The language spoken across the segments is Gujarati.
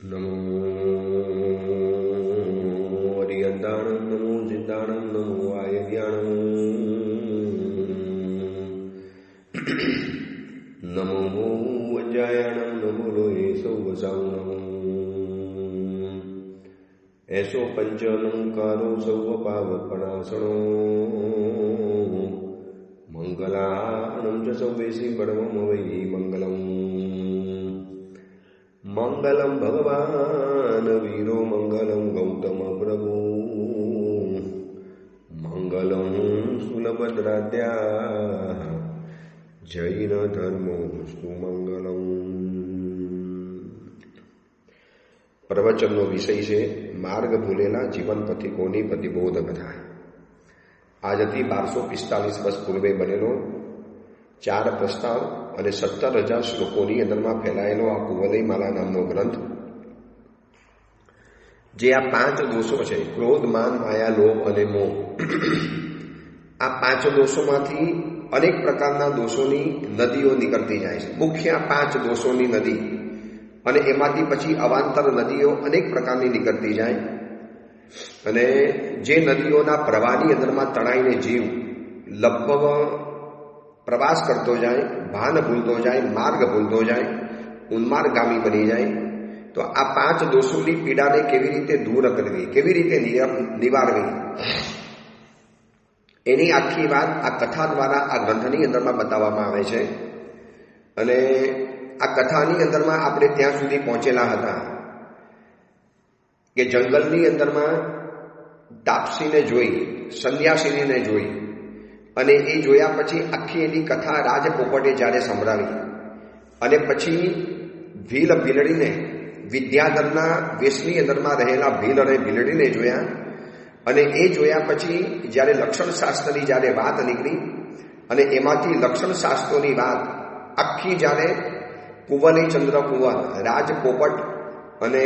નમો અરિયંદાણં નમો સિદ્ધાણં નમો આયવ્યાણં નમો વજ્જાયાણં નમો લોહે સૌવસાં નમો એસો પંચલંકારો સૌવ પાવપણાસણો મંગલાણં ચ સૌવેસી પરમં વૈ મંગલમ મંગલમ ભગવાન વીરો મંગલમ ગૌતમ પ્રભુ મંગલમ સુલભદ્રાદ્યા જૈન ધર્મો સુમંગલમ. પ્રવચનનો વિષય છે માર્ગ ભૂલેલા જીવન પથિકોની પ્રતિબોધ કથા. આજથી 1245 વર્ષ પૂર્વે બનેલો 4 પ્રસ્તાવ અને 17,000 શ્લોકોની અંદરમાં ફેલાયેલો આ કુવલય માલા નામનો ગ્રંથ, જે આ 5 દોષો છે, ક્રોધ, માન, માયા, લોભ અને મોહ, આ 5 દોષોમાંથી અનેક પ્રકારના દોષોની નદીઓ નીકળતી જાય છે. મુખ્ય 5 દોષોની નદી, અને એમાંથી પછી અવાંતર નદીઓ અનેક પ્રકારની નીકળતી જાય. અને જે નદીઓના પ્રવાહની અંદરમાં તણાઈને જીવ લગભગ પ્રવાસ કરતો જાય, ભાન ભૂલતો જાય, માર્ગ ભૂલતો જાય, ઉન્માર્ગગામી બની જાય. તો આ 5 દોષોની પીડાને કેવી રીતે દૂર કરવી, કેવી રીતે નિવારવી, એની આખી વાત આ કથા દ્વારા આ ગ્રંથની અંદરમાં બતાવવામાં આવે છે. અને આ કથાની અંદરમાં આપણે ત્યાં સુધી પહોંચેલા હતા કે જંગલની અંદરમાં તાપસીને જોઈ, સંન્યાસીનીને જોઈ, અને એ જોયા પછી આખી એની કથા રાજપોપટે જ્યારે સંભળાવી, અને પછી ભીલ ભીલડીને, વિદ્યાધરના વેશની અંદરમાં રહેલા ભીલ અને ભીલડીને જોયા, અને એ જોયા પછી જ્યારે લક્ષણ શાસ્ત્રની જ્યારે વાત નીકળી, અને એમાંથી લક્ષણ શાસ્ત્રોની વાત આખી જ્યારે કુંવલયચંદ્ર કુંવર, રાજપોપટ અને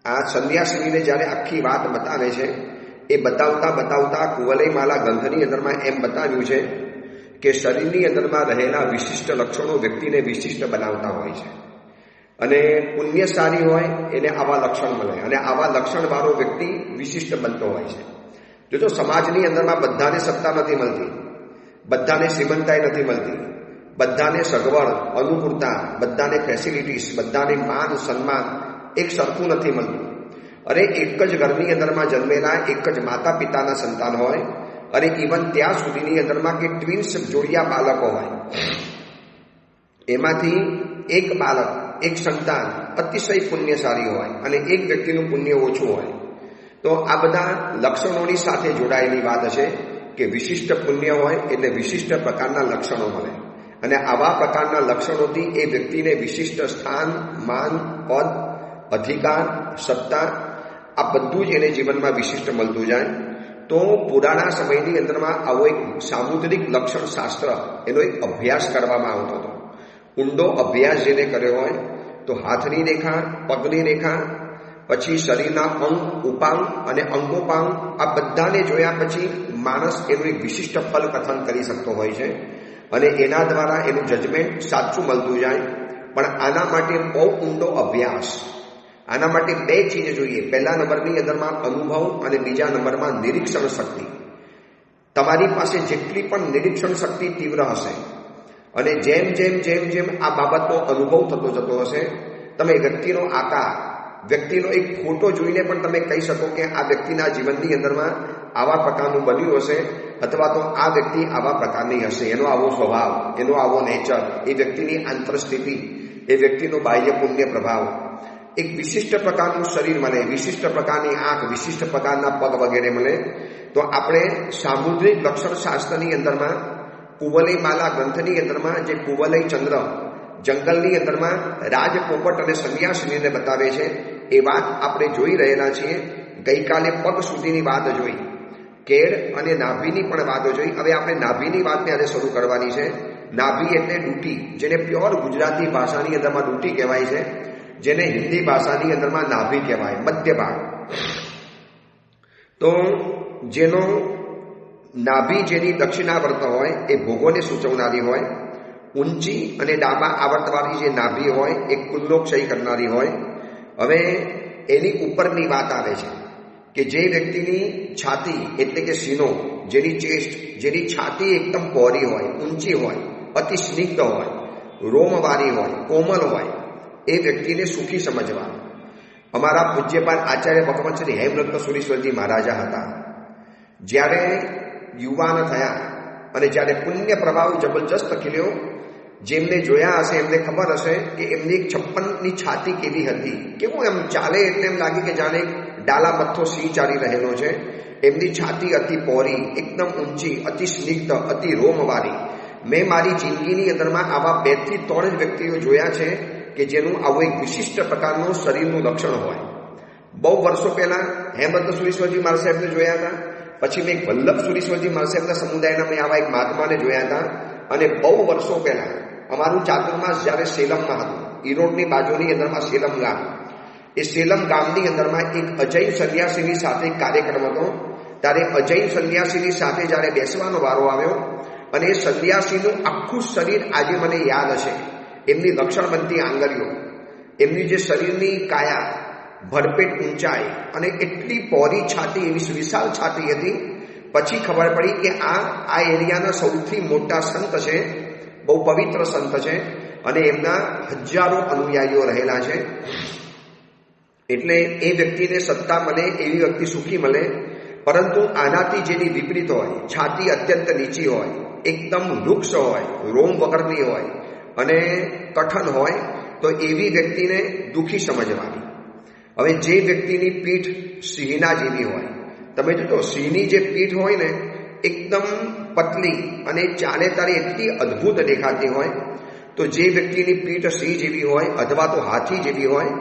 આ સંન્યાસીનીને જ્યારે આખી વાત બતાવે છે, એ બતાવતા કુવલયમાલા ગ્રંથની અંદરમાં એમ બતાવ્યું છે કે શરીરની અંદરમાં રહેલા વિશિષ્ટ લક્ષણો વ્યક્તિને વિશિષ્ટ બનાવતા હોય છે. અને પુણ્યશાળી હોય એને આવા લક્ષણ મળે, અને આવા લક્ષણવાળો વ્યક્તિ વિશિષ્ટ બનતો હોય છે. જો સમાજની અંદરમાં બધાને સત્તા નથી મળતી, બધાને શ્રીમંતાઈ નથી મળતી, બધાને સગવડ, અનુકૂળતા, બધાને ફેસિલિટીઝ, બધાને માન સન્માન એક સરખું નથી મળતું. અરે એક જ ઘરની અંદરમાં જન્મેલા એક જ માતા પિતાના સંતાન હોય, અને ઇવન ત્યાં સુધીની અંદરમાં કે ટ્વિન્સ જોડિયા બાળકો હોય, એમાંથી એક બાળક, એક સંતાન અતિશય પુણ્યશાળી હોય અને એક વ્યક્તિનું પુણ્ય ઓછું હોય. તો આ બધા લક્ષણોની સાથે જોડાયેલી વાત છે કે વિશિષ્ટ પુણ્ય હોય એટલે વિશિષ્ટ પ્રકારના લક્ષણો મળે, અને આવા પ્રકારના લક્ષણોથી એ વ્યક્તિને વિશિષ્ટ સ્થાન, માન, પદ, અધિકાર, સત્તા, આ બધું જ એને જીવનમાં વિશિષ્ટ મળતું જાય. તો પુરાણા સમયની અંદરમાં આવો એક સામુદ્રિક લક્ષણ શાસ્ત્ર, એનો એક અભ્યાસ કરવામાં આવતો હતો. ઊંડો અભ્યાસ જેને કર્યો હોય તો હાથની રેખા, પગની રેખા, પછી શરીરના અંગ, ઉપાંગ અને અંગોપાંગ, આ બધાને જોયા પછી માણસ એનું એક વિશિષ્ટ ફલ કથન કરી શકતો હોય છે, અને એના દ્વારા એનું જજમેન્ટ સાચું મળતું જાય. પણ આના માટે બહુ ઊંડો અભ્યાસ, આના માટે 2 ચીજ જોઈએ. પહેલા નંબરની અંદરમાં અનુભવ, અને બીજા નંબરમાં નિરીક્ષણ શક્તિ. તમારી પાસે જેટલી પણ નિરીક્ષણ શક્તિ તીવ્ર હશે, અને જેમ જેમ આ બાબતનો અનુભવ થતો જતો હશે, તમે વ્યક્તિનો આકાર, વ્યક્તિનો એક ફોટો જોઈને પણ તમે કહી શકો કે આ વ્યક્તિના જીવનની અંદરમાં આવા પ્રકારનું બન્યું હશે, અથવા તો આ વ્યક્તિ આવા પ્રકારની હશે, એનો આવો સ્વભાવ, એનો આવો નેચર, એ વ્યક્તિની આંતરસ્થિતિ, એ વ્યક્તિનો બાહ્ય પુણ્ય પ્રભાવ, એક વિશિષ્ટ પ્રકારનું શરીર મળે, વિશિષ્ટ પ્રકારની આંખ, વિશિષ્ટ પ્રકારના પગ વગેરે મળે. તો આપણે સામુદ્રિક લક્ષણ શાસ્ત્રની અંદરમાં કુવલયમાલા ગ્રંથની અંદરમાં જે કુવલયચંદ્ર જંગલની અંદરમાં રાજપોપટ અને સંન્યાસીનીને બતાવે છે, એ વાત આપણે જોઈ રહેલા છીએ. ગઈકાલે પગ સુધીની વાત જોઈ, કેળ અને નાભીની પણ વાતો જોઈ. હવે આપણે નાભીની વાતને આજે શરૂ કરવાની છે. નાભી એટલે ડૂટી, જેને પ્યોર ગુજરાતી ભાષાની અંદરમાં ડૂટી કહેવાય છે, જેને હિન્દી ભાષાની અંદરમાં નાભી કહેવાય, મધ્ય ભાગ. તો જેનો નાભી જેની દક્ષિણાવર્ત હોય એ ભોગોને સૂચવનારી હોય, ઊંચી અને ડાબા આવર્તવાળી જે નાભી હોય એ કુલ્લોક્ષય કરનારી હોય. હવે એની ઉપરની વાત આવે છે કે જે વ્યક્તિની છાતી એટલે કે સીનો, જેની ચેસ્ટ, જેની છાતી એકદમ પહોળી હોય, ઊંચી હોય, અતિ સ્નિગ્ધ હોય, રોમવાળી હોય, કોમલ હોય, એ વ્યક્તિને સુખી સમજવા. અમારા પૂજ્યપાદ આચાર્ય ભગવાન શ્રી હેમરત્ન સુરીશ્વરજી મહારાજા હતા. જ્યારે યુવાન થયા અને જ્યારે પુણ્ય પ્રભાવ જબરજસ્ત ખીલ્યો, જેમને જોયા હશે એમને ખબર હશે કે એમની 56ની છાતી કેવી હતી. કેવું એમ ચાલે એટલે એમ લાગે કે જાણે ડાલા મથ્થો સિંહ ચાલી રહેલો છે. એમની છાતી અતિ પહોળી, એકદમ ઊંચી, અતિ સ્નિગ્ધ, અતિ રોમવાળી. મેં મારી જિંદગીની અંદરમાં આવા 2 થી 3 જ વ્યક્તિઓ જોયા છે કે જેનું આવું એક વિશિષ્ટ પ્રકારનું શરીરનું લક્ષણ હોય. બહુ વર્ષો પહેલાં હેમંત સુરીશ્વરજી મહારાજ સાહેબને જોયા હતા. પછી મેં વલ્લભ સુરીશ્વરજી મહારાજ સાહેબના સમુદાયના મેં આવા એક મહાત્માને જોયા હતા. અને બહુ વર્ષો પહેલાં અમારું ચાતુર્માસ જ્યારે સેલમમાં હતું, ઈરોડની બાજુની અંદરમાં સેલમ ગામ, એ સેલમ ગામની અંદરમાં એક અજય સંન્યાસીની સાથે કાર્યક્રમ હતો. ત્યારે અજય સંન્યાસીની સાથે જ્યારે બેસવાનો વારો આવ્યો અને એ સંન્યાસીનું આખું શરીર આજે મને યાદ હશે. એમની લક્ષણબંધી આંગળીઓ, એમની જે શરીરની કાયા, ભરપેટ ઊંચાઈ અને એટલી પહોળી છાતી, એવી વિશાળ છાતી હતી. પછી ખબર પડી કે આ એરિયાના સૌથી મોટા સંત છે, બહુ પવિત્ર સંત છે અને એમના હજારો અનુયાયીઓ રહેલા છે. એટલે એ વ્યક્તિને સત્તા મળે, એવી વ્યક્તિ સુખી મળે. પરંતુ આનાથી જેની વિપરીત હોય, છાતી અત્યંત નીચી હોય, એકદમ વૃક્ષ હોય, રોમ વગરની હોય અને કઠણ હોય, તો એવી વ્યક્તિને દુઃખી સમજવાની. હવે જે વ્યક્તિની પીઠ સિંહના જેવી હોય, તમે જોજો સિંહની જે પીઠ હોય ને એકદમ પતલી અને ચાલે તારે એટલી અદ્ભુત દેખાતી હોય, તો જે વ્યક્તિની પીઠ સિંહ જેવી હોય અથવા તો હાથી જેવી હોય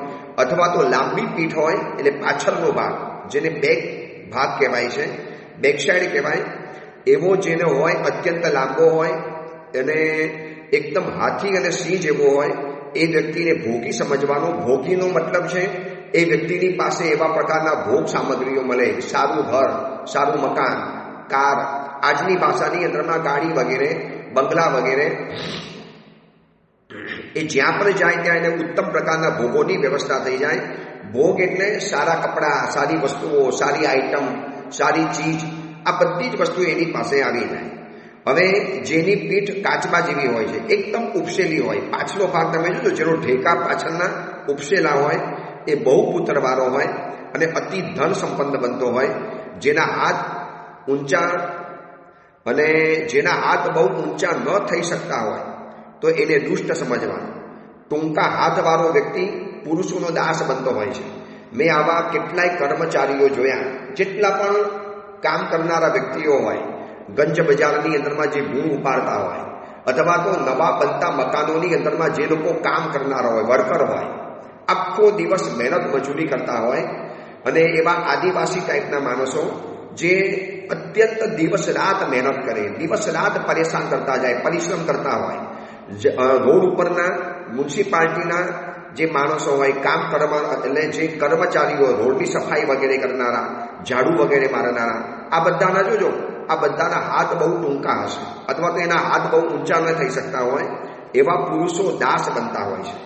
અથવા તો લાંબી પીઠ હોય, એટલે પાછળનો ભાગ જેને બેક ભાગ કહેવાય છે, બેક સાઈડ કહેવાય, એવો જેનો હોય અત્યંત લાંબો હોય અને એકદમ હાથી અને સિંહ જેવો હોય, એ વ્યક્તિને ભોગી સમજવાનો. ભોગીનો મતલબ છે એ વ્યક્તિની પાસે એવા પ્રકારના ભોગ સામગ્રીઓ મળે, સારું ઘર, સારું મકાન, કાર, આજની ભાષાની અંદરમાં ગાડી વગેરે, બંગલા વગેરે. એ જ્યાં પણ જાય ત્યાં એને ઉત્તમ પ્રકારના ભોગોની વ્યવસ્થા થઈ જાય. ભોગ એટલે સારા કપડાં, સારી વસ્તુઓ, સારી આઈટમ, સારી ચીજ, આ બધી જ વસ્તુ એની પાસે આવી જાય. હવે જેની પીઠ કાચબા જેવી હોય છે, એકદમ ઉપસેલી હોય, પાછલો ભાગ તમે જોજો જેનો ઢેકા પાછળના ઉપસેલા હોય, એ બહુ પુત્રવાળો હોય અને અતિ ધન સંપન્ન બનતો હોય. જેના હાથ ઊંચા અને જેના હાથ બહુ ઊંચા ન થઈ શકતા હોય તો એને દુષ્ટ સમજવાનું. ટૂંકા હાથવાળો વ્યક્તિ પુરુષોનો દાસ બનતો હોય છે. મેં આવા કેટલાય કર્મચારીઓ જોયા, જેટલા પણ કામ કરનારા વ્યક્તિઓ હોય, ગંજ બજારની અંદરમાં જે ભૂ ઉપાડતા હોય અથવા તો નવા બનતા મકાનોની અંદરમાં જે લોકો કામ કરનારા હોય, વર્કર હોય, આખો દિવસ મહેનત મજૂરી કરતા હોય અને એવા આદિવાસી ટાઈપના માણસો જે અત્યંત દિવસ રાત મહેનત કરે, દિવસ રાત પરેશાન કરતા જાય, પરિશ્રમ કરતા હોય. રોડ ઉપરના મ્યુનિસિપાલિટીના જે માણસો હોય, કામ કરવા એટલે જે કર્મચારીઓ, રોડની સફાઈ વગેરે કરનારા, ઝાડુ વગેરે મારનારા, આ બધાના જોજો, આ બધાના હાથ બહુ ટૂંકા હશે અથવા તો એના હાથ બહુ ઊંચા ન થઈ શકતા હોય. એવા પુરુષો દાસ બનતા હોય છે.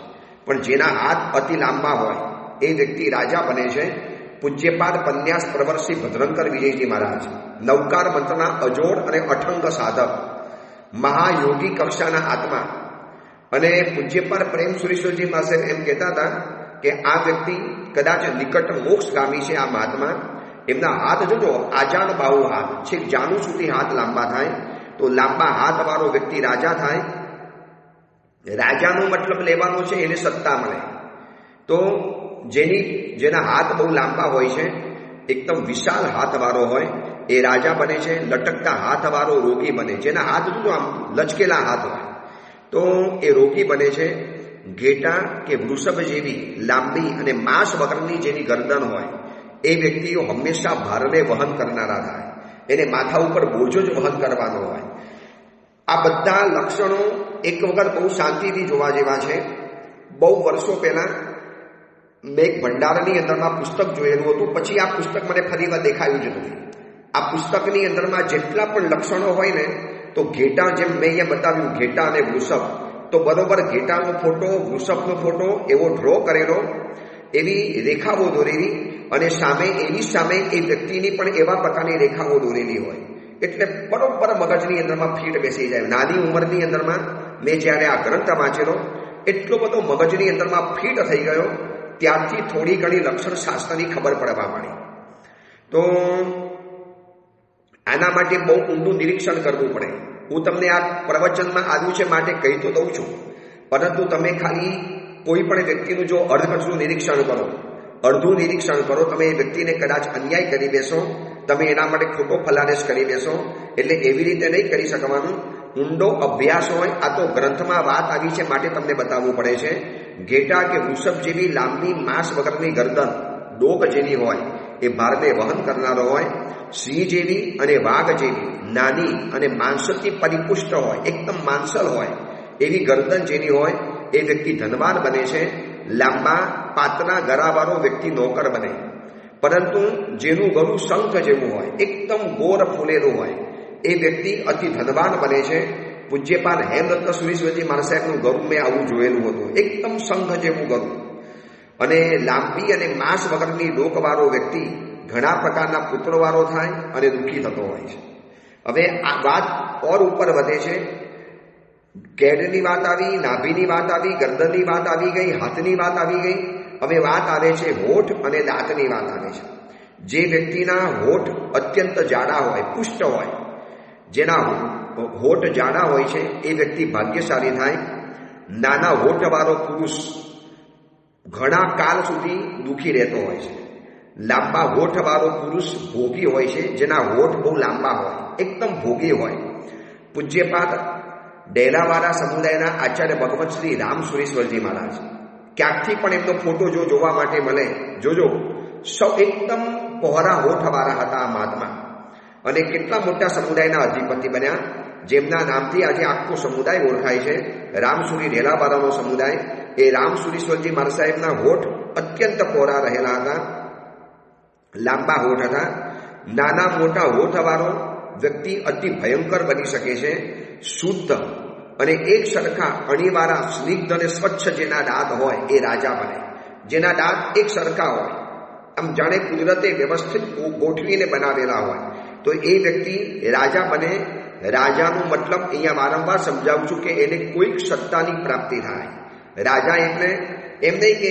પણ જેના હાથ અતિ લાંબા હોય એ વ્યક્તિ રાજા બને છે. પૂજ્યપાદ પન્યાસ પ્રવર શ્રી ભદ્રંકર વિજયજી મહારાજ, નવકાર મંત્રના અજોડ અને અઠંગ સાધક, મહાયોગી કક્ષાના આત્મા. અને પૂજ્યપાદ પ્રેમ સુરીશ્વરજી પાસે એમ કહેતા હતા કે આ વ્યક્તિ કદાચ નિકટ મોક્ષગામી છે. આ મહાત્મા, એમના હાથ જોજો, આજાન બાહુ હાથ, છેક જાનુ સુધી હાથ લાંબા થાય. તો લાંબા હાથવાળો વ્યક્તિ રાજા થાય. રાજાનો મતલબ લેવાનો છે એને સત્તા મળે. તો જેના હાથ બહુ લાંબા હોય છે, એકદમ વિશાળ હાથવાળો હોય, એ રાજા બને છે. લટકતા હાથવાળો રોગી બને, જેના હાથ જોજો આમ લચકેલા હાથ હોય તો એ રોગી બને છે. ઘેટા કે વૃષભ જેવી લાંબી અને માંસ વગરની જેની ગરદન હોય, એ વ્યક્તિઓ હંમેશા ભારને વહન કરનારા થાય. એને માથા ઉપર બોજો જ વહન કરવાનો હોય. આ બધા લક્ષણો એક વખત બહુ શાંતિથી જોવા જેવા છે. બહુ વર્ષો પહેલાં મેં એક ભંડારની અંદરમાં પુસ્તક જોયેલું હતું. પછી આ પુસ્તક મને ફરીવાર દેખાયું જ નથી. આ પુસ્તકની અંદરમાં જેટલા પણ લક્ષણો હોય ને, તો ઘેટા, જેમ મેં અહીંયા બતાવ્યું ઘેટા અને વૃષભ, તો બરોબર ઘેટાનો ફોટો, વૃષભનો ફોટો એવો ડ્રો કરેલો, એવી રેખાઓ દોરેલી, અને એની સામે એ વ્યક્તિની પણ એવા પ્રકારની રેખાઓ દોરેલી હોય, એટલે બરોબર મગજની અંદરમાં ફીટ બેસી જાય. નાની ઉંમરની અંદરમાં મેં જ્યારે આ ગ્રંથ વાંચેલો, એટલો બધો મગજની અંદરમાં ફીટ થઈ ગયો, ત્યારથી થોડી ઘણી લક્ષણ શાસ્ત્રની ખબર પડવા માંડી. તો આના માટે બહુ ઊંડું નિરીક્ષણ કરવું પડે. હું તમને આ પ્રવચનમાં આવ્યું છે માટે કહી તો દઉં છું, પરંતુ તમે ખાલી કોઈ પણ વ્યક્તિનું જો અર્ધકચરું નિરીક્ષણ કરો, અડધું નિરીક્ષણ કરો, તમે એ વ્યક્તિને કદાચ અન્યાય કરી બેસો, તમે એના માટે ખોટો ફલાદેશ કરી બેસો, એટલે એવી રીતે નહીં કરી શકવાનું. ઊંડો અભ્યાસ હોય. આ તો ગ્રંથમાં વાત આવી છે માટે તમને બતાવવું પડે છે. ઘેટા કે વૃષભ જેવી લાંબી માંસ વગરની ગરદન, ડોક જેવી હોય, એ ભારને વહન કરનારો હોય. સિંહ જેવી અને વાઘ જેવી નાની અને માંસથી પરિપુષ્ટ હોય, એકદમ માંસલ હોય, એવી ગરદન જેની હોય, એ વ્યક્તિ ધનવાન બને છે. લાંબા પાતળા ગળાવાળો વ્યક્તિ નોકર બને. પરંતુ જેનું ગળું શંખ જેવું હોય, એકદમ ગોર ફૂલેલું હોય, એ વ્યક્તિ અતિ ધનવાન બને છે. પૂજ્યપાદ હેમરત્ન સુરીશ્વરજી મહારાજ સાહેબનું ગળું મેં આવું જોયેલું હતું, એકદમ શંખ જેવું ગળું. અને લાંબી અને માંસ વગરની ડોકવાળો વ્યક્તિ ઘણા પ્રકારના પુત્રવાળો થાય અને દુઃખી થતો હોય છે. હવે આ વાત ઓર ઉપર વધે છે. કેડની વાત આવી, નાભીની વાત આવી, ગરદનની વાત આવી ગઈ, હાથની વાત આવી ગઈ. હવે વાત આવે છે હોઠ અને દાંતની વાત આવે છે. જે વ્યક્તિના હોઠ અત્યંત જાડા હોય, પુષ્ટ હોય, જેના હોઠ જાડા હોય છે, એ વ્યક્તિ ભાગ્યશાળી થાય. નાના હોઠવાળો પુરુષ ઘણા કાળ સુધી દુઃખી રહેતો હોય છે. લાંબા હોઠવાળો પુરુષ ભોગી હોય છે, જેના હોઠ બહુ લાંબા હોય, એકદમ ભોગી હોય. પૂજ્યપાદ ડેલાવાળા સમુદાયના આચાર્ય ભગવત શ્રી રામ સુરેશ્વરજી મહારાજ, ક્યાંકથી પણ એમનો ફોટો જો જોવા માટે મળે, જોજો, સૌ એકદમ પહોળા હોઠવાળા હતા આ મહાત્મા, અને કેટલા મોટા સમુદાયના અધિપતિ બન્યા, જેમના નામથી આજે આખો સમુદાય ઓળખાય છે. રામસુરી ડેલાવાળાનો સમુદાય. એ રામ સુરેશ્વરજી મહારાજ સાહેબના હોઠ અત્યંત પહોળા રહેલા હતા, લાંબા હોઠ હતા. નાના મોટા હોઠવાળો વ્યક્તિ અતિ ભયંકર બની શકે છે. શુદ્ધ અને એક સરખા અણીવાળા સ્નિગ્ધ અને સ્વચ્છ જેના દાંત હોય, એ રાજા બને. જેના દાંત એક સરખા હોય, આમ જાણે કુદરતે વ્યવસ્થિત ગોઠવીને બનાવેલા હોય, તો એ વ્યક્તિ રાજા બને. રાજાનું મતલબ અહીંયા વારંવાર સમજાવું છું કે એને કોઈક સત્તાની પ્રાપ્તિ થાય. રાજા એટલે એમ નહીં કે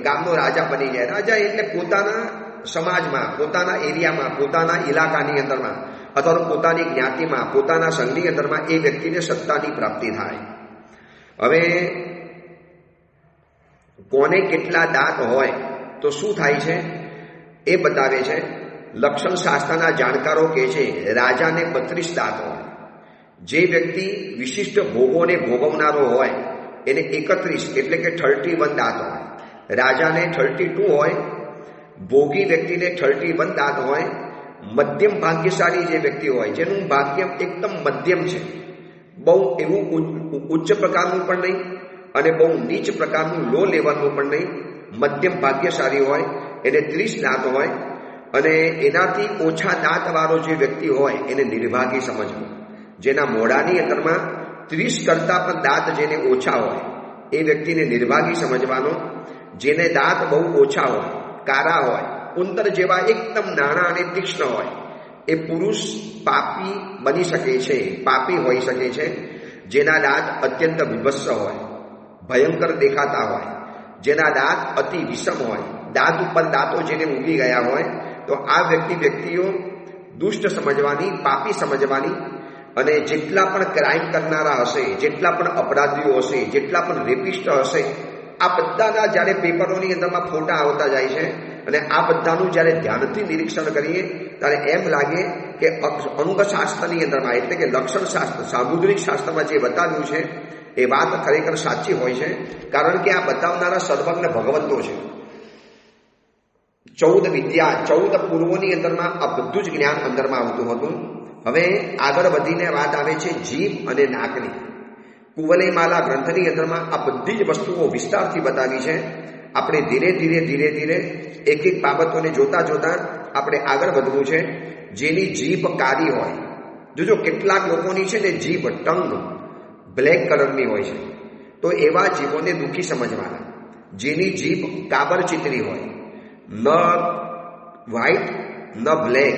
ગામનો રાજા બની જાય. રાજા એટલે પોતાના સમાજમાં, પોતાના એરિયામાં, પોતાના ઇલાકાની અંદરમાં, અથવા તો પોતાની જ્ઞાતિમાં, પોતાના સંઘની અંદરમાં એ વ્યક્તિને સત્તાની પ્રાપ્તિ થાય. હવે કોને કેટલા દાંત હોય તો શું થાય છે એ બતાવે છે. લક્ષણ શાસ્ત્રના જાણકારો કહે છે રાજાને 32 દાંત હોય. જે વ્યક્તિ વિશિષ્ટ ભોગોને ભોગવનારો હોય એને 31 એટલે કે 31 દાંત હોય. રાજાને 32 હોય, ભોગી વ્યક્તિને 31 દાંત હોય. મધ્યમ ભાગ્યશાળી જે વ્યક્તિ હોય, જેનું ભાગ્ય એકદમ મધ્યમ છે, બહુ એવું ઉચ્ચ પ્રકારનું પણ નહીં અને બહુ નીચ પ્રકારનું લો લેવલનું પણ નહીં, મધ્યમ ભાગ્યશાળી હોય, એને 30 દાંત હોય. અને એનાથી ઓછા દાંતવાળો જે વ્યક્તિ હોય એને નિર્ભાગી સમજવું. જેના મોઢાની અંદરમાં 30 કરતાં પણ દાંત જેને ઓછા હોય એ વ્યક્તિને નિર્ભાગી સમજવાનો. જેને દાંત બહુ ઓછા હોય, કારા હોય, ઉંદર જેવા એકદમ નાના અને તીક્ષ્ણ હોય, એ પુરુષ પાપી બની શકે છે, પાપી હોઈ શકે છે. જેના દાંત અત્યંત વિભત્સ હોય, ભયંકર દેખાતા હોય, જેના દાંત અતિ વિષમ હોય, દાંત ઉપર દાંતો જેને ઉગી ગયા હોય, તો આ વ્યક્તિઓ દુષ્ટ સમજવાની, પાપી સમજવાની. અને જેટલા પણ ક્રાઇમ કરનારા હશે, જેટલા પણ અપરાધીઓ હશે, જેટલા પણ રેપિસ્ટ હશે, આ બધાના જ્યારે પેપરોની અંદરમાં ફોટા આવતા જાય છે અને આ બધાનું જ્યારે ધ્યાનથી નિરીક્ષણ કરીએ ત્યારે એમ લાગે કે અંગશાસ્ત્રની અંદરમાં, એટલે કે લક્ષણ શાસ્ત્ર, સામુદ્રિક શાસ્ત્રમાં જે બતાવ્યું છે એ વાત ખરેખર સાચી હોય છે. કારણ કે આ બતાવનારા સર્વજ્ઞ ભગવંતો છે. 14 વિદ્યા, 14 પૂર્વોની અંદરમાં આ બધું જ જ્ઞાન અંદરમાં આવતું હતું. હવે આગળ વધીને વાત આવે છે જીભ અને નાકની. કુવલયમાલા ગ્રંથની અંદરમાં આ બધી જ વસ્તુઓ વિસ્તારથી બતાવી છે. આપણે ધીરે ધીરે એક બાબતોને જોતા આપણે આગળ વધવું છે. જેની જીભ કાળી હોય, જોજો કેટલાક લોકોની છે ને જીભ, ટંગ બ્લેક કલરની હોય છે, તો એવા જીવોને દુઃખી સમજવાના. જેની જીભ કાબર ચિતરી હોય, ન વ્હાઈટ ન બ્લેક,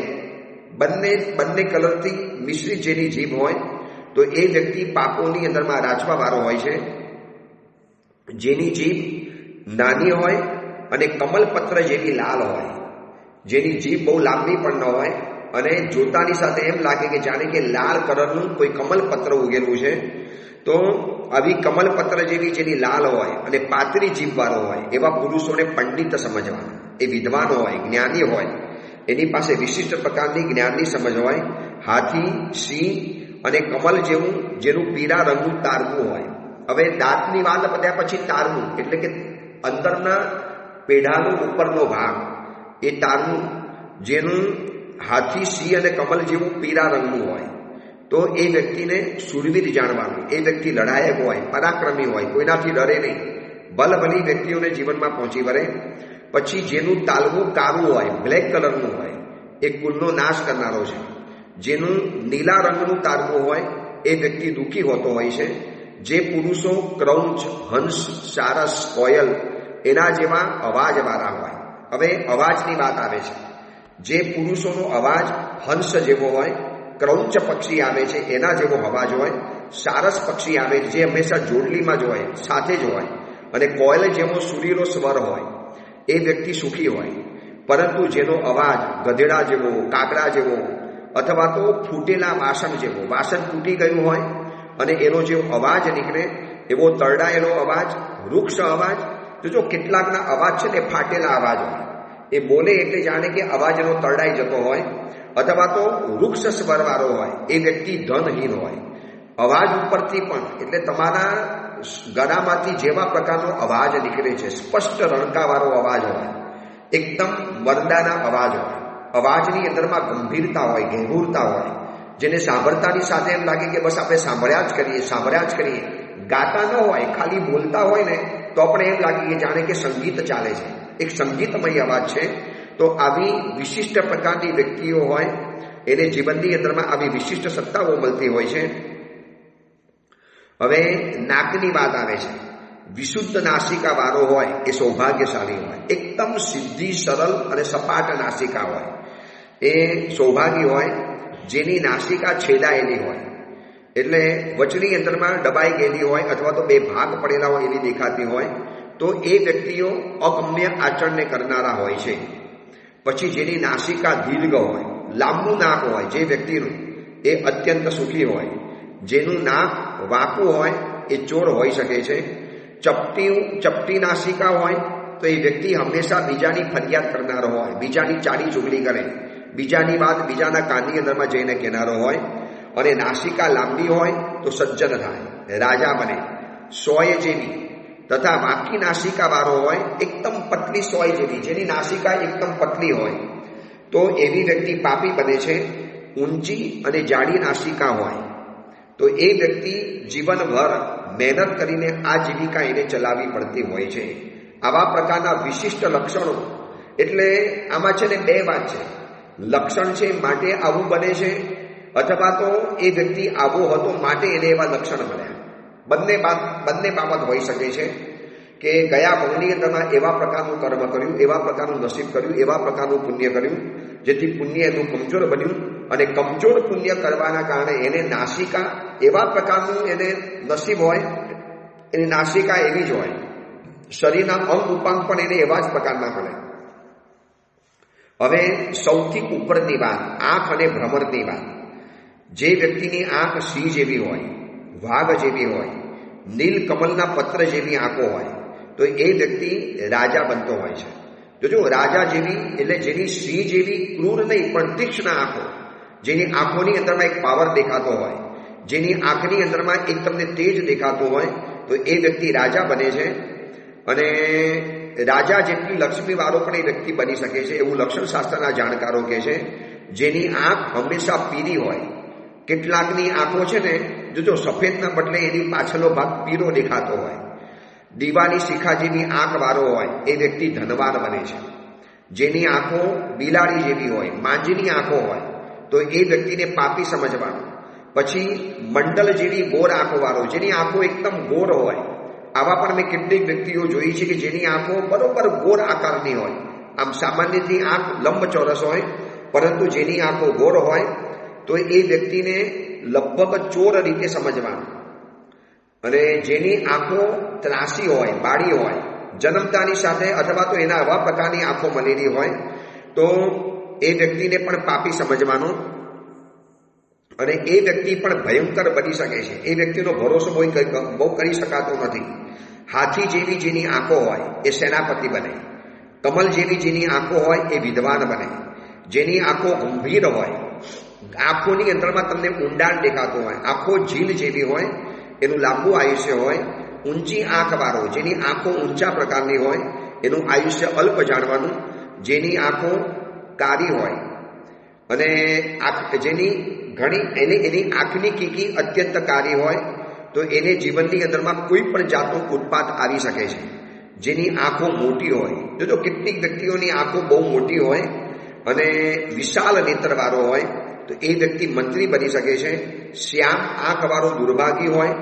બંને કલરથી મિશ્રિત જેની જીભ હોય, તો એ વ્યક્તિ પાપોની અંદરમાં રાચવા વાળો હોય છે. જેની જીભ નાની હોય અને કમલપત્ર જેવી લાલ હોય, જેની જીભ બહુ લાંબી પણ ન હોય અને જોતાની સાથે એમ લાગે કે જાણે કે લાલ કલરનું કોઈ કમલપત્ર ઉગેલું છે, તો આવી કમલપત્ર જેવી જેની લાલ હોય અને પાતળી જીભ વાળો હોય એવા પુરુષોને પંડિત સમજવાના. એ વિદ્વાન હોય, જ્ઞાની હોય, એની પાસે વિશિષ્ટ પ્રકારની જ્ઞાનની સમજ હોય. હાથી, સિંહ અને કમલ જેવું જેનું પીળા રંગનું તારવું હોય. હવે દાંતની વાત બધા પછી તારવું એટલે કે અંદરના પેઢાનો ઉપરનો ભાગ, એ તારવું જેનું હાથી, સિંહ અને કમલ જેવું પીળા રંગનું હોય, તો એ વ્યક્તિને શૂરવીર જાણવાનું. એ વ્યક્તિ લડાયક હોય, પરાક્રમી હોય, કોઈનાથી ડરે નહીં, બલબલી વ્યક્તિઓને જીવનમાં પહોંચી વળે. પછી જેનું તાલવું કાળું હોય, બ્લેક કલરનું હોય, એ કુલનો નાશ કરનારો છે. જેનું નીલા રંગનું તારવું હોય, એ વ્યક્તિ દુઃખી હોતો હોય છે. જે પુરુષો ક્રૌંચ, હંસ, સારસ, કોયલ એના જેવા અવાજવાળા હોય. હવે અવાજની વાત આવે છે. જે પુરુષોનો અવાજ હંસ જેવો હોય, ક્રૌંચ પક્ષી આવે છે એના જેવો અવાજ હોય, સારસ પક્ષી આવે છે જે હંમેશા જોડલીમાં જ હોય, સાથે જ હોય, અને કોયલ જેવો સુરીલો સ્વર હોય, એ વ્યક્તિ સુખી હોય. પરંતુ જેનો અવાજ ગધેડા જેવો, કાગડા જેવો, અથવા તો ફૂટેલા વાસણ જેવો, વાસણ તૂટી ગયું હોય અને એનો જે અવાજ નીકળે એવો તરડાયેલો અવાજ, વૃક્ષ અવાજ. તો જો કેટલાકના અવાજ છે ને ફાટેલા અવાજ હોય, એ બોલે એટલે જાણે કે અવાજ એનો તરડાઈ જતો હોય. અથવા તો વૃક્ષ સ્વરવાળો હોય, એ વ્યક્તિ ધનહીન હોય. અવાજ ઉપરથી પણ એટલે તમારા ગળામાંથી જેવા પ્રકારનો અવાજ નીકળે છે, સ્પષ્ટ રણકાવાળો અવાજ હોય, એકદમ મરદાના અવાજ હોય. અવાજની અંદરમાં ગંભીરતા હોય, ગહેરતા હોય, જેને સાંભળતાની સાથે એમ લાગે કે બસ આપણે સાંભળ્યા જ કરીએ. ગાતા ન હોય, ખાલી બોલતા હોય ને તો આપણે એમ લાગે કે જાણે કે સંગીત ચાલે છે, એક સંગીતમય અવાજ છે. તો આવી વિશિષ્ટ પ્રકારની વ્યક્તિઓ હોય, એને જીવનની અંદરમાં આવી વિશિષ્ટ સત્તાઓ મળતી હોય છે. હવે નાકની વાત આવે છે. વિશુદ્ધ નાસિકા વાળો હોય એ સૌભાગ્યશાળી હોય. એકદમ સીધી, સરળ અને સપાટ નાસિકા હોય, એ સૌભાગી હોય. જેની નાસિકા છેદાયેલી હોય એટલે વચની અંદરમાં દબાઈ ગયેલી હોય અથવા તો બે ભાગ પડેલા હોય એવી દેખાતી હોય, તો એ વ્યક્તિઓ અગમ્ય આચરણને કરનારા હોય છે. પછી જેની નાસિકા દીર્ઘ હોય, લાંબુ નાક હોય, જે વ્યક્તિનું એ અત્યંત સુખી હોય. જેનું નાક વાંકું હોય એ ચોર હોઈ શકે છે. ચપટી નાસિકા હોય તો એ વ્યક્તિ હંમેશા બીજાની ફરિયાદ કરનારો હોય, બીજાની ચાડી ચુગલી કરે, બીજાની વાત બીજાના કાનની અંદરમાં જઈને કહેનારો હોય. અને નાસિકા લાંબી હોય તો સજ્જન થાય, રાજા બને, સોય જેવી. તથા વાંકી નાસિકા વાળો હોય, એકદમ પતલી સોય જેવી, જેની નાસિકા એકદમ પતલી હોય, તો એવી વ્યક્તિ પાપી બને છે. ઊંચી અને જાડી નાસિકા હોય તો એ વ્યક્તિ જીવનભર મહેનત કરીને આ જીવિકા એને ચલાવવી પડતી હોય છે. આવા પ્રકારના વિશિષ્ટ લક્ષણો. એટલે આમાં છે ને બે વાત છે. લક્ષણ છે માટે આવું બને છે, અથવા તો એ વ્યક્તિ આવો હતો માટે એને એવા લક્ષણ મળ્યા. બંને બાબત હોઈ શકે છે કે ગયા ભવની અંદરમાં એવા પ્રકારનું કર્મ કર્યું, એવા પ્રકારનું નસીબ કર્યું, એવા પ્રકારનું પુણ્ય કર્યું, જેથી પુણ્ય એનું કમજોર બન્યું. અને કમજોર પુણ્ય કરવાના કારણે એને નાસિકા એવા પ્રકારનું એને નસીબ હોય, એની નાસિકા એવી જ હોય. શરીરના અંગ ઉપાંગ પણ એને એવા જ પ્રકારના મળે. હવે સૌથી ઉપરની વાત, આંખ અને ભ્રમરની વાત. જે વ્યક્તિની આંખ સિંહ જેવી હોય, વાઘ જેવી હોય, નીલકમલના પત્ર જેવી આંખો હોય, તો એ વ્યક્તિ રાજા બનતો હોય છે. જોજો, રાજા જેવી એટલે જેની સિંહ જેવી ક્રૂર નહીં પણ તીક્ષ્ણ આંખો, જેની આંખોની અંદરમાં એક પાવર દેખાતો હોય, જેની આંખની અંદરમાં એક તમને તેજ દેખાતું હોય, તો એ વ્યક્તિ રાજા બને છે. અને રાજા જેટલી લક્ષ્મી વાળો પણ એ વ્યક્તિ બની શકે છે એવું લક્ષણ શાસ્ત્રના જાણકારો કહે છે. જેની આંખ હંમેશા પીળી હોય. કેટલાકની આંખો છે ને, જો સફેદના બદલે એની પાછળનો ભાગ પીળો દેખાતો હોય. દીવાની શિખા જેવી આંખ વાળો હોય એ વ્યક્તિ ધનવાન બને છે. જેની આંખો બિલાડી જેવી હોય, માંજની આંખો હોય, તો એ વ્યક્તિને પાપી સમજવાનું. પછી મંડલ જેવી ગોર આંખો વાળો, જેની આંખો એકદમ ગોર હોય. આવા પણ મેં કેટલીક વ્યક્તિઓ જોઈ છે કે જેની આંખો બરોબર ગોર આકારની હોય. આમ સામાન્યથી આંખ લંબચોરસ હોય, પરંતુ જેની આંખો ગોર હોય તો એ વ્યક્તિને લગભગ ચોર રીતે સમજવાનું. અને જેની આંખો ત્રાસી હોય, બાળી હોય, જન્મતાની સાથે અથવા તો એના આવા પ્રકારની આંખો મળેલી હોય તો એ વ્યક્તિને પણ પાપી સમજવાનું. અને એ વ્યક્તિ પણ ભયંકર બની શકે છે. એ વ્યક્તિનો ભરોસો બહુ કરી શકાતો નથી. હાથી જેવી જેની આંખો હોય એ સેનાપતિ બને. કમલ જેવી જેની આંખો હોય એ વિદ્વાન બને. જેની આંખો ગંભીર હોય, આંખોની અંદરમાં તમને ઊંડાણ દેખાતું હોય, આંખો ઝીલ જેવી હોય, એનું લાંબુ આયુષ્ય હોય. ઊંચી આંખ વાળો, જેની આંખો ઊંચા પ્રકારની હોય, એનું આયુષ્ય અલ્પ જાણવાનું. જેની આંખો કાળી હોય અને જેની એની આંખની કીકી અત્યંત કાળી હોય તો એને જીવનની અંદરમાં કોઈ પણ જાતનો ઉત્પાત આવી શકે છે. જેની આંખો મોટી હોય, જો કેટલીક વ્યક્તિઓની આંખો બહુ મોટી હોય અને વિશાળ નેત્રવાળો હોય તો એ વ્યક્તિ મંત્રી બની શકે છે. શ્યામ આંખવાળો દુર્ભાગી હોય,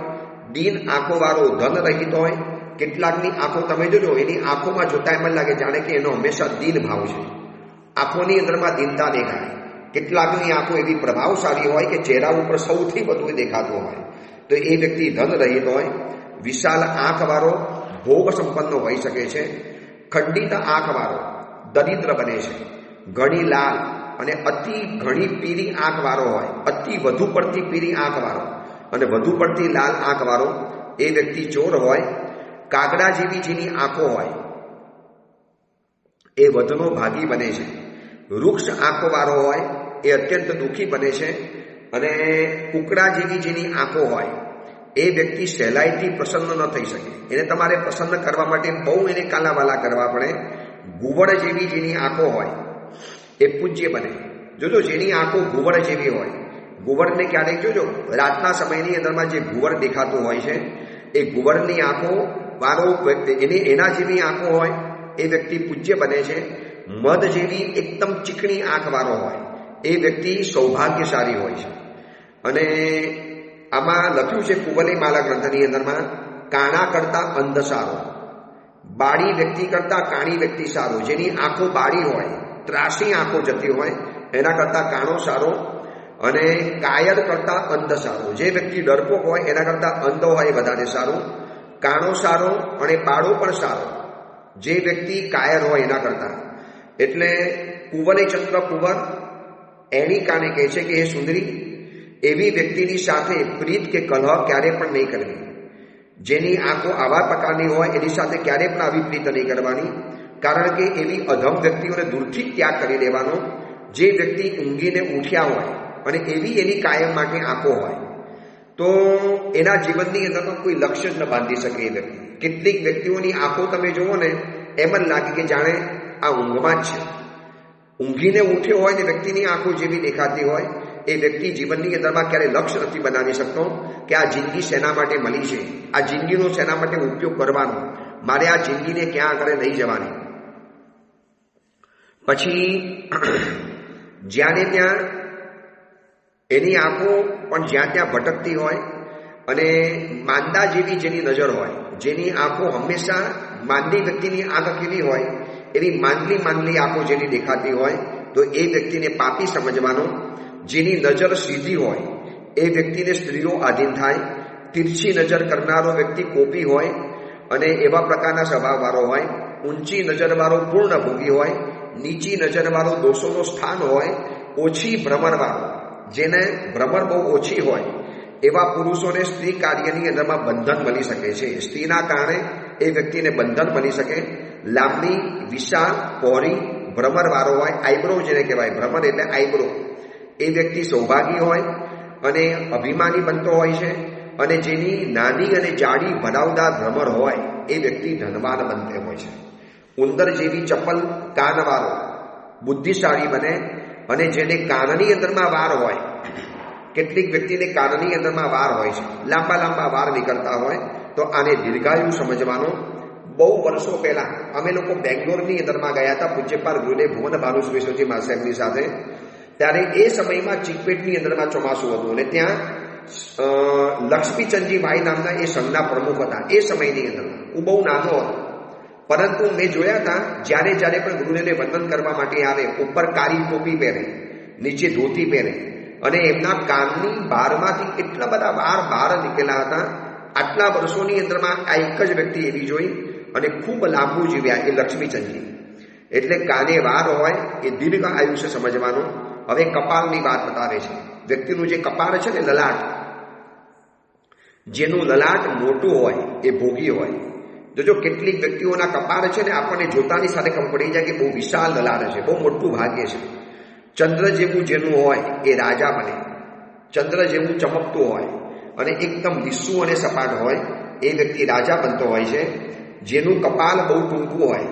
દીન આંખોવાળો ધન રહિત હોય. કેટલાકની આંખો તમે જોજો, એની આંખોમાં જોતા એમ લાગે જાણે કે એનો હંમેશા દીન ભાવ છે. આંખોની અંદરમાં દીનતા દેખાય. કેટલાકની આંખો એવી પ્રભાવશાળી હોય કે ચહેરા ઉપર સૌથી વધુ દેખાતું હોય તો એ વ્યક્તિ ધન રહિત હોય. વિશાળ આંખવાળો ભોગ સંપન્ન હોઈ શકે છે. ખંડિત આંખવાળો દરિદ્ર બને છે. ઘણી લાલ અને અતિ ઘણી પીળી આંખવાળો હોય, અતિ વધુ પડતી પીળી આંખવાળો અને વધુ પડતી લાલ આંખવાળો એ વ્યક્તિ ચોર હોય. કાગડા જેવી જેની આંખો હોય એ વધનો ભાગી બને છે. વૃક્ષ આંખોવાળો હોય એ અત્યંત દુઃખી બને છે. અને કુકડા જેવી જેની આંખો હોય એ વ્યક્તિ સહેલાઈથી પ્રસન્ન ન થઈ શકે. એને તમારે પ્રસન્ન કરવા માટે બહુ એને કાલાવાલા કરવા પડે. ઘુવડ જેવી જેની આંખો હોય એ પૂજ્ય બને. જોજો જેની આંખો ઘુવડ જેવી હોય, ઘુવડને ક્યારેક જોજો રાતના સમયની અંદરમાં જે ઘુવડ દેખાતું હોય છે એ ઘુવડની આંખો વાળો એના જેવી આંખો હોય એ વ્યક્તિ પૂજ્ય બને છે. મધ જેવી એકદમ ચીકણી આંખ વાળો હોય એ વ્યક્તિ સૌભાગ્યશાળી હોય છે. અને આમાં લખ્યું છે કુવલય માલા ગ્રંથની અંદરમાં, કાણા કરતા અંધ સારો, બાળી વ્યક્તિ કરતા કાણી વ્યક્તિ સારો. જેની આંખો બાળી હોય, ત્રાસી આંખો જતી હોય એના કરતા કાણો સારો. અને કાયર કરતા અંધ સારો, જે વ્યક્તિ ડરપોક હોય એના કરતા અંધ હોય એ વધારે સારું. કાણો સારો અને બાળો પણ સારો, જે વ્યક્તિ કાયર હોય એના કરતા. એટલે કુંવરે ચંદ્ર કુંવર એની કાને કહે છે કે એ સુંદરી, એવી વ્યક્તિની સાથે પ્રીત કે કલહ ક્યારે પણ નહીં કરવી. જેની આંખો આવા પ્રકારની હોય એની સાથે ક્યારે પણ આવી પ્રીત નહીં કરવાની, કારણ કે એવી અધમ વ્યક્તિઓને દૂરથી ત્યાગ કરી દેવાનો. જે વ્યક્તિ ઊંઘીને ઉઠ્યા હોય અને એવી એની કાયમ માટે આંખો હોય તો એના જીવનની અંદરમાં કોઈ લક્ષ્ય જ ન બાંધી શકે એ વ્યક્તિ. કેટલીક વ્યક્તિઓની આંખો તમે જુઓ ને એમ જ લાગે કે જાણે આ ઊંઘમાં જ છે. ઊંઘીને ઉઠ્યો હોય ને વ્યક્તિની આંખો જેવી દેખાતી હોય એ વ્યક્તિ જીવનની અંદરમાં ક્યારે લક્ષ્ય નથી બનાવી શકતો કે આ જિંદગી શેના માટે મળી છે, આ જિંદગીનો શેના માટે ઉપયોગ કરવાનો, મારે આ જિંદગીને ક્યાં આગળ લઈ જવાની. પછી જ્યાં ને ત્યાં એની આંખો પણ જ્યાં ત્યાં ભટકતી હોય. અને માંદા જેવી જેની નજર હોય, જેની આંખો હંમેશા માંદી વ્યક્તિની આંખ કેવી હોય એવી માંદલી આંખો જેની દેખાતી હોય તો એ વ્યક્તિને પાપી સમજવાનો. જેની નજર સીધી હોય એ વ્યક્તિને સ્ત્રીઓ આધીન થાય. તિરછી નજર કરનારો વ્યક્તિ કોપી હોય અને એવા પ્રકારના સ્વભાવવાળો હોય. ઊંચી નજરવાળો પૂર્ણ ભોગી હોય. નીચી નજરવાળો દોષોનો સ્થાન હોય. ઓછી ભ્રમણવાળો, જેને ભ્રમણ બહુ ઓછી હોય એવા પુરુષોને સ્ત્રી કાર્યની અંદરમાં બંધન બની શકે છે. સ્ત્રીના કારણે એ વ્યક્તિને બંધન બની શકે. લાંબી, વિશાળ, પહોળી, ભ્રમરવાળો હોય, આઈબ્રો જેને કહેવાય, ભ્રમર એટલે આઈબ્રો, એ વ્યક્તિ સૌભાગી હોય અને અભિમાની બનતો હોય છે. અને જેની નાની અને જાડી ભરાવદાર ભ્રમર હોય એ વ્યક્તિ ધનવાન બનતો હોય છે. ઉંદર જેવી ચપલ કાનવાળો બુદ્ધિશાળી બને. અને જેને કાનની અંદરમાં વાર હોય, કેટલીક વ્યક્તિને કાનની અંદરમાં વાર હોય છે, લાંબા લાંબા વાર નીકળતા હોય તો આને દીર્ઘાયુ સમજવાનો. બહુ વર્ષો પહેલા અમે લોકો બેંગ્લોરની અંદરમાં ગયા હતા પૂજ્યપાલ ગુરુદેવ ભુવન ભાનુશ્રેષ્ઠજી મહાસાહેબની સાથે. ત્યારે એ સમયમાં ચીકપેટની અંદરમાં ચોમાસું હતું અને ત્યાં લક્ષ્મીચંદજી ભાઈ નામના એ સંઘના પ્રમુખ હતા એ સમયની અંદરમાં. હું બહુ નાનો હતો, પરંતુ મેં જોયા હતા જ્યારે જ્યારે પણ ગુરુને વંદન કરવા માટે આવે, ઉપર કાળી ટોપી પહેરે, નીચે ધોતી પહેરે, અને એમના કાનની બહારમાંથી એટલા બધા વાર બહાર નીકળેલા હતા. આટલા વર્ષોની અંદરમાં આ એક જ વ્યક્તિ એવી જોઈ અને ખૂબ લાંબુ જીવ્યા એ લક્ષ્મીચંદજી. એટલે કાને વાર હોય એ દીર્ઘ આયુષ્ય સમજવાનો. હવે કપાળની વાત બતાવે છે. વ્યક્તિનું જે કપાળ છે ને, લલાટ, જેનું લલાટ મોટું હોય એ ભોગી હોય. જો કેટલીક વ્યક્તિઓના કપાળ છે ને, આપણને જોતાની સાથે ખબર પડી જાય કે બહુ વિશાળ લલાટ છે, બહુ મોટું ભાગ્ય છે. ચંદ્ર જેવું જેનું હોય એ રાજા બને. ચંદ્ર જેવું ચમકતું હોય અને એકદમ લીસું અને સપાટ હોય એ વ્યક્તિ રાજા બનતો હોય છે. જેનું કપાળ બહુ ટૂંકું હોય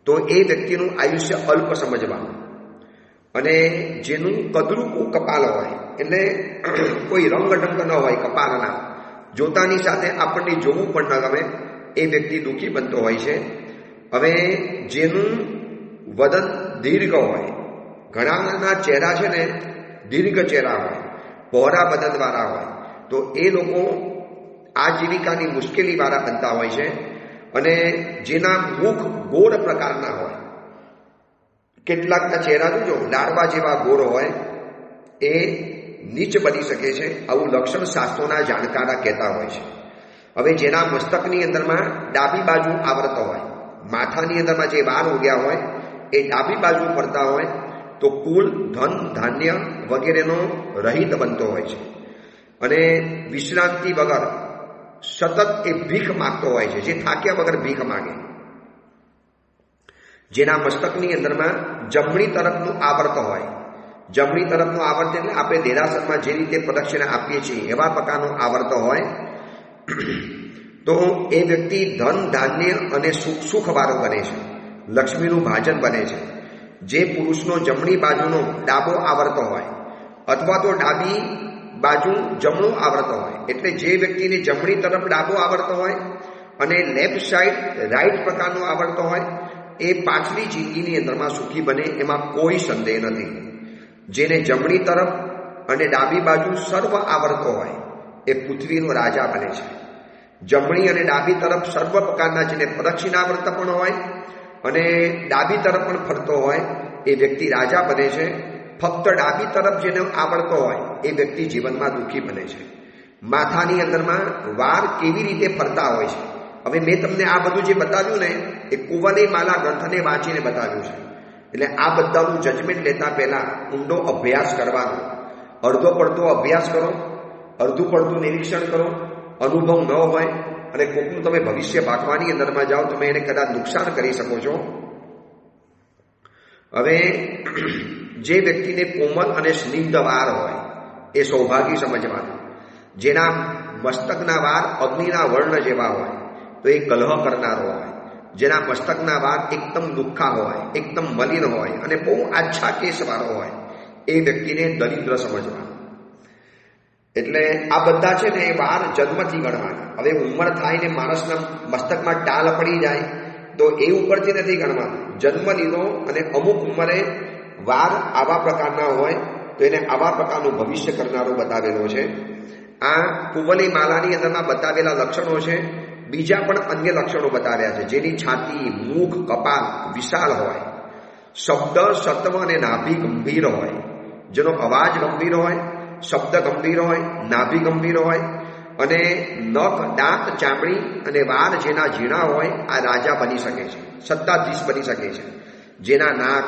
તો એ વ્યક્તિનું આયુષ્ય અલ્પ સમજવાનું. અને જેનું કદરૂપું કપાળ હોય, એટલે કોઈ રંગઢંગ ન હોય કપાળના, જોતાની સાથે આપણને જોવું પણ ન ગમે, એ વ્યક્તિ દુઃખી બનતો હોય છે. હવે જેનું વદન દીર્ઘ હોય, ઘણાના ચહેરા છે ને દીર્ઘ ચહેરા હોય, પહોળા બદનવાળા હોય, તો એ લોકો આજીવિકાની મુશ્કેલીવાળા બનતા હોય છે. અને જેના મુખ ગોળ પ્રકારના હોય, કેટલાકના ચહેરા જોજો લાડવા જેવા ગોળ હોય, એ નીચ બની શકે છે. આવું લક્ષણ શાસ્ત્રોના જાણકારા કહેતા હોય છે. હવે જેના મસ્તકની અંદરમાં ડાબી બાજુ આવરતો હોય, માથાની અંદરમાં જે વાળ ઉગ્યા હોય એ ડાબી બાજુ ફરતા હોય, તો કુલ ધન ધાન્ય વગેરેનો રહિત બનતો હોય છે. અને વિશ્રાંતિ વગર સતત એ ભીખ માગતો હોય છે, જે થાક્યા વગર ભીખ માગે. જેના મસ્તકની અંદરમાં જમણી તરફનું આવર્ત હોય, જમણી તરફનું આવર્ત એટલે આપણે દેરાસરમાં જે રીતે પ્રદક્ષિણા આપીએ છીએ એવા પ્રકારનો આવર્ત હોય, તો એ વ્યક્તિ ધન ધાન્ય અને સુખવાળો બને છે, લક્ષ્મીનું ભાજન બને છે. જે પુરુષનો જમણી બાજુનો ડાબો આવર્ત હોય અથવા તો ડાબી બાજુ જમણું આવર્ત હોય, એટલે જે વ્યક્તિને જમણી તરફ ડાબો આવર્ત હોય અને લેફ્ટ સાઈડ રાઈટ પ્રકારનો આવર્ત હોય, એ પાછલી જિંદગીની અંદરમાં સુખી બને, એમાં કોઈ સંદેહ નથી. જેને જમણી તરફ અને ડાબી બાજુ સર્વ આવર્તો હોય એ પૃથ્વીનો રાજા બને છે. જમણી અને ડાબી તરફ સર્વ પ્રકારના જેને પ્રદક્ષિણાવર્ત પણ હોય અને ડાબી તરફ પણ ફરતો હોય એ વ્યક્તિ રાજા બને છે. ફક્ત ડાબી તરફ જેને આવડતો હોય એ વ્યક્તિ જીવનમાં દુઃખી બને છે. માથાની અંદરમાં વાળ કેવી રીતે ફરતા હોય છે, હવે મેં તમને આ બધું જે બતાવ્યું ને એ કુંવરની માલા ગ્રંથને વાંચીને બતાવ્યું છે. એટલે આ બધાનું જજમેન્ટ લેતા પહેલા ઊંડો અભ્યાસ કરવાનો. અડધો પડતો અભ્યાસ કરો, અડધું પડતું નિરીક્ષણ કરો, અનુભવ ન હોય અને કોકનું તમે ભવિષ્ય ભાગવાની અંદરમાં જાઓ, તમે એને કદાચ નુકસાન કરી શકો છો. હવે જે વ્યક્તિને કોમલ અને સ્નિગ્ધ વાળ હોય એ સૌભાગ્ય સમજવાનું. જેના મસ્તકના વાળ અગ્નિના વર્ણ જેવા હોય તો એ કલહ કરનારો હોય. જેના મસ્તકના વાળ એકદમ દુઃખા હોય, એકદમ મલિન હોય અને બહુ આછા કેસવાળો હોય એ વ્યક્તિને દરિદ્ર સમજવાનો. એટલે આ બધા છે ને એ વાર જન્મથી ગણવાના. હવે ઉંમર થાય ને માણસના મસ્તકમાં ટાલ પડી જાય તો એ ઉપરથી નથી ગણવાનું. જન્મ લીધો અને અમુક ઉંમરે વાર આવા પ્રકારના હોય તો એને આવા પ્રકારનું ભવિષ્ય કરનારો બતાવેલો છે. આ કુંવરની માલાની અંદરમાં બતાવેલા લક્ષણો છે. બીજા પણ અન્ય લક્ષણો બતાવ્યા છે, જેની છાતી, મુખ, કપાળ વિશાળ હોય, શબ્દ સત્વ અને નાભી ગંભીર હોય, જેનો અવાજ ગંભીર હોય, શબ્દ ગંભીર હોય, નાભી ગંભીર હોય, અને નખ, દાંત, ચામડી અને વાળ જેના ઝીણા હોય આ રાજા બની શકે છે, સત્તાધીશ બની શકે છે. જેના નાક,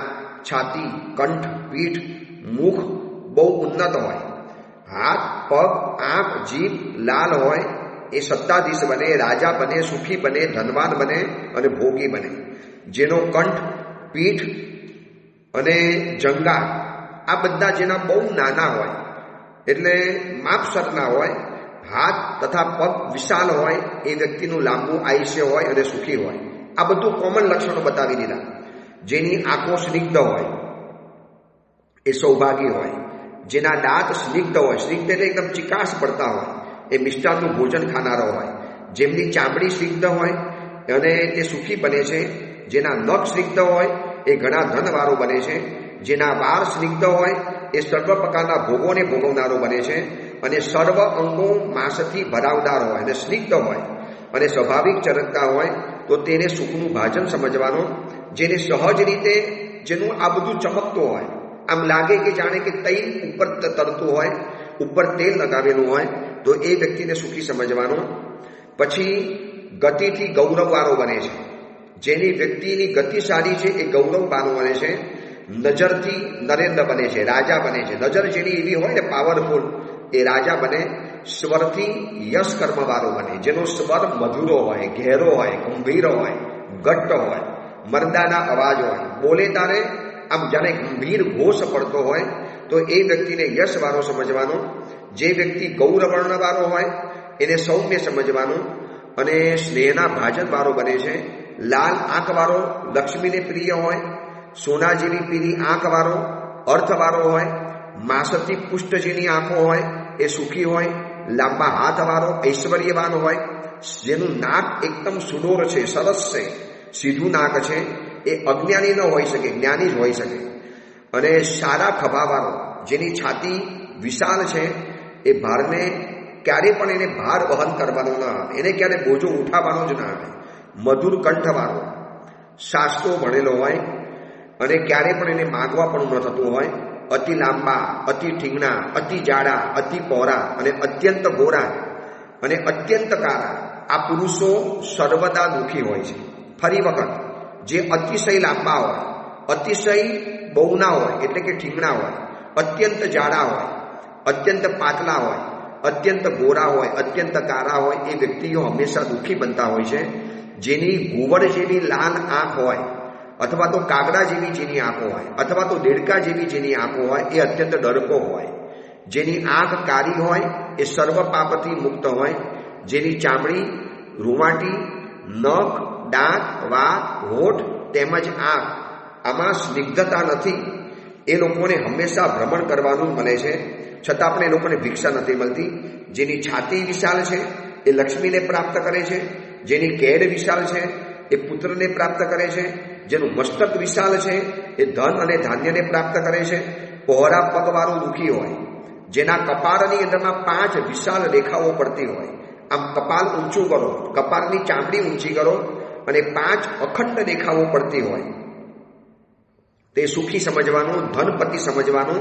છાતી, કંઠ, પીઠ, મુખ બહુ ઉન્નત હોય, હાથ, પગ, આંખ, જીભ લાલ હોય એ સત્તાધીશ બને, રાજા બને, સુખી બને, ધનવાન બને અને ભોગી બને. જેનો કંઠ, પીઠ અને જંગા આ બધા જેના બહુ નાના હોય, એટલે માપસરના હોય, હાથ તથા પગ વિશાળ હોય એ વ્યક્તિનું લાંબુ આયુષ્ય હોય અને સુખી હોય. આ બધું કોમન લક્ષણો બતાવી દીધા. જેની આંખો સ્નિગ્ધ હોય એ સૌભાગી હોય. જેના દાંત સ્નિગ્ધ હોય, સ્નિગ્ધ એટલે એકદમ ચિકાસ પડતા હોય, એ મિષ્ટાનનું ભોજન ખાનારો હોય. જેમની ચામડી સ્નિગ્ધ હોય અને તે સુખી બને છે. જેના નખ સ્નિગ્ધ હોય એ ઘણા ધનવાળો બને છે. જેના વાળ સ્નિગ્ધ હોય એ સર્વ પ્રકારના ભોગોને ભોગવનારો બને છે. અને સર્વ અંગો માંસથી ભરાવદાર હોય અને સ્નિગ્ધ હોય અને સ્વાભાવિક ચરકતા હોય તો તેને સુખનું ભાજન સમજવાનો. જેને સહજ રીતે જેનું આ બધું ચમકતું હોય, આમ લાગે કે જાણે કે તૈલ ઉપર તરતું હોય, ઉપર તેલ લગાવેલું હોય, તો એ વ્યક્તિને સુખી સમજવાનો. પછી ગતિથી ગૌરવવાળો બને છે. જેની વ્યક્તિની ગતિ સારી છે એ ગૌરવવાળો બને છે. નજરથી નરેન્દ્ર બને છે, રાજા બને છે. નજર જેની એવી હોય ને પાવરફુલ, એ રાજા બને. સ્વરથી યશ કર્મવાળો બને, જેનો સ્વર મધુરો હોય, ઘેરો હોય, ગંભીર હોય, ઘટ્ટ હોય, મરદાના અવાજ હોય, બોલે તારે આમ જાણે ગંભીર ઘોષ પડતો હોય, તો એ વ્યક્તિને યશવાળો સમજવાનો. જે વ્યક્તિ ગૌરવર્ણવાળો હોય એને સૌમ્ય સમજવાનો અને સ્નેહના ભાજનવાળો બને છે. લાલ આંખવાળો લક્ષ્મીને પ્રિય હોય, સોના જેવી પીળી આંખવાળો અર્થવાળો હોય, માંસથી પુષ્ટ જેની આંખો હોય એ સુખી હોય. લાંબા હાથવાળો ઐશ્વર્યવાન હોય, જેનું નાક એકદમ સુડોર છે, સરસ છે, સીધું નાક છે, એ અજ્ઞાની ન હોઈ શકે, જ્ઞાની જ હોઈ શકે. અને સારા ખભાવાળો, જેની છાતી વિશાળ છે, એ ભારને ક્યારે પણ એને ભાર વહન કરવાનો ન આવે, એને ક્યારે બોજો ઉઠાવવાનો જ ના આવે. મધુર કંઠવાળો, શાસ્ત્રો ભણેલો હોય અને ક્યારે પણ એને માગવા પણ ન થતું હોય. અતિ લાંબા, અતિ ઠીંગણા, અતિ જાડા, અતિ પહોળા અને અત્યંત ગોરા અને અત્યંત કાળા, આ પુરુષો સર્વદા દુઃખી હોય છે. ફરી વખત, જે અતિશય લાંબા હોય, અતિશય બહુના હોય એટલે કે ઠીંગણા હોય, અત્યંત જાડા હોય, અત્યંત પાતળા હોય, અત્યંત ગોરા હોય, અત્યંત કાળા હોય, એ વ્યક્તિઓ હંમેશા દુઃખી બનતા હોય છે. જેની ગુવડ જેવી લાલ આંખ હોય, અથવા તો કાગડા જેવી જેની આંખો હોય, અથવા તો દેડકા જેવી જેની આંખો હોય, એ અત્યંત ડરપો હોય. જેની આંખ કાળી હોય એ સર્વ પાપથી મુક્ત હોય. જેની ચામડી રૂંવાટી, નખ, દાંત, વાળ, હોઠ તેમજ આંખ આમાં સ્નિગ્ધતા નથી, એ લોકોને હંમેશા ભ્રમણ કરવાનું મળે છે, છતાં પણ એ લોકોને ભિક્ષા નથી મળતી. જેની છાતી વિશાળ છે એ લક્ષ્મીને પ્રાપ્ત કરે છે. જેની કેડ વિશાળ છે એ પુત્રને પ્રાપ્ત કરે છે. જેનું મસ્તક વિશાળ છે એ ધન અને ધાન્યને પ્રાપ્ત કરે છે. પહોળા પગવાળું દુઃખી હોય, જેના કપાળની અંદરમાં 5 વિશાળ રેખાઓ પડતી હોય. આમ કપાળ ઊંચું કરો, કપાળની ચામડી ઊંચી કરો અને 5 અખંડ રેખાઓ પડતી હોય, તે સુખી સમજવાનું, ધનપતિ સમજવાનું,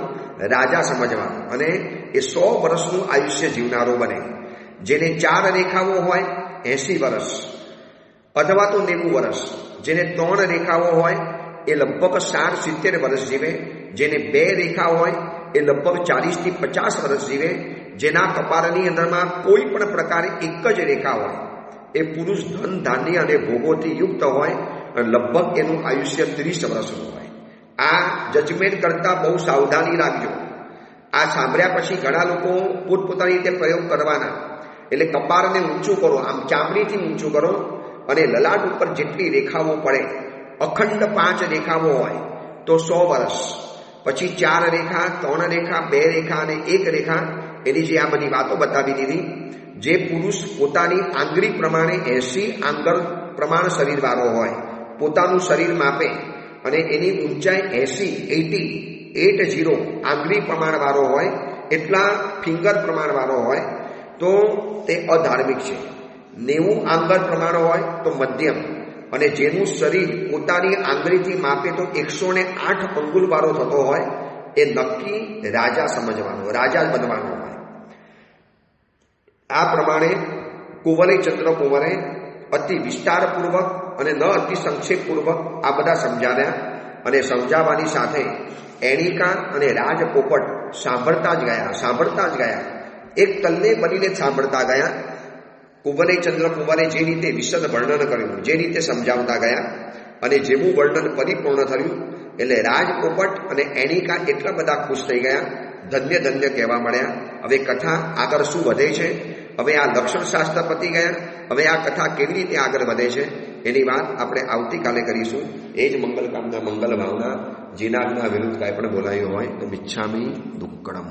રાજા સમજવાનું અને એ 100 વર્ષનું આયુષ્ય જીવનારો બને. જેને 4 રેખાઓ હોય 80 વર્ષ અથવા તો 90 વર્ષ. જેને 3 રેખાઓ હોય એ લગભગ 60-70 વર્ષ જીવે. જેને 2 રેખા હોય એ લગભગ 40થી 50 વર્ષ જીવે. જેના કપાળની અંદરમાં કોઈ પણ પ્રકારે એક જ રેખા હોય એ પુરુષ ધન, ધાન્ય અને ભોગોથી યુક્ત હોય અને લગભગ એનું આયુષ્ય 30 વર્ષનું હોય. આ જજમેન્ટ કરતા બહુ સાવધાની રાખજો. આ સાંભળ્યા પછી ઘણા લોકો પોતપોતાની રીતે પ્રયોગ કરવાના. એટલે કપાળને ઊંચું કરો, આમ ચામડીથી ઊંચું કરો અને લલાટ ઉપર જેટલી રેખાઓ પડે, અખંડ 5 રેખાઓ હોય તો 100 વર્ષ, પછી 4 રેખા, 3 રેખા, 2 રેખા અને 1 રેખા, એની જે આ બધી વાતો બતાવી દીધી. જે પુરુષ પોતાની આંગળી પ્રમાણે 80 આંગળ પ્રમાણ શરીરવાળો હોય, પોતાનું શરીર માપે અને એની ઊંચાઈ 80 આંગળી પ્રમાણવાળો હોય, એટલા ફિંગર પ્રમાણવાળો હોય તો તે અધાર્મિક છે. 90 આંગળ પ્રમાણ હોય તો મધ્યમ, અને જેનું શરીર પોતાની આંગળીથી માપે તો 108 અંગુલવાળો થતો હોય એ નક્કી રાજા સમજવાનો, રાજા જ બનવાનો હોય. આ પ્રમાણે કુંવરચંદ્ર કુંવરે અતિ વિસ્તારપૂર્વક અને ન અતિ સંક્ષેપપૂર્વક આ બધા સમજાવ્યા. અને સમજાવવાની સાથે એણિકા અને રાજપોપટ સાંભળતા જ ગયા. એક તલ્લે બનીને સાંભળતા ગયા. કુંવરચંદ્ર કુંવરે જે રીતે વિશદ વર્ણન કર્યું, જે રીતે સમજાવતા ગયા અને જેવું વર્ણન પરિપૂર્ણ થયું એટલે રાજપોપટ અને એણિકા એટલા બધા ખુશ થઈ ગયા, ધન્ય ધન્ય કહેવા મળ્યા. હવે કથા આગળ શું વધે છે, હવે આ લક્ષણ શાસ્ત્ર પતી ગયા, હવે આ કથા કેવી રીતે આગળ વધે છે એની વાત આપણે આવતીકાલે કરીશું. એ જ મંગલ કામના, મંગલ ભાવના. જેના વિરુદ્ધ કાંઈ પણ બોલાયું હોય તો મિચ્છામિ દુક્કડમ.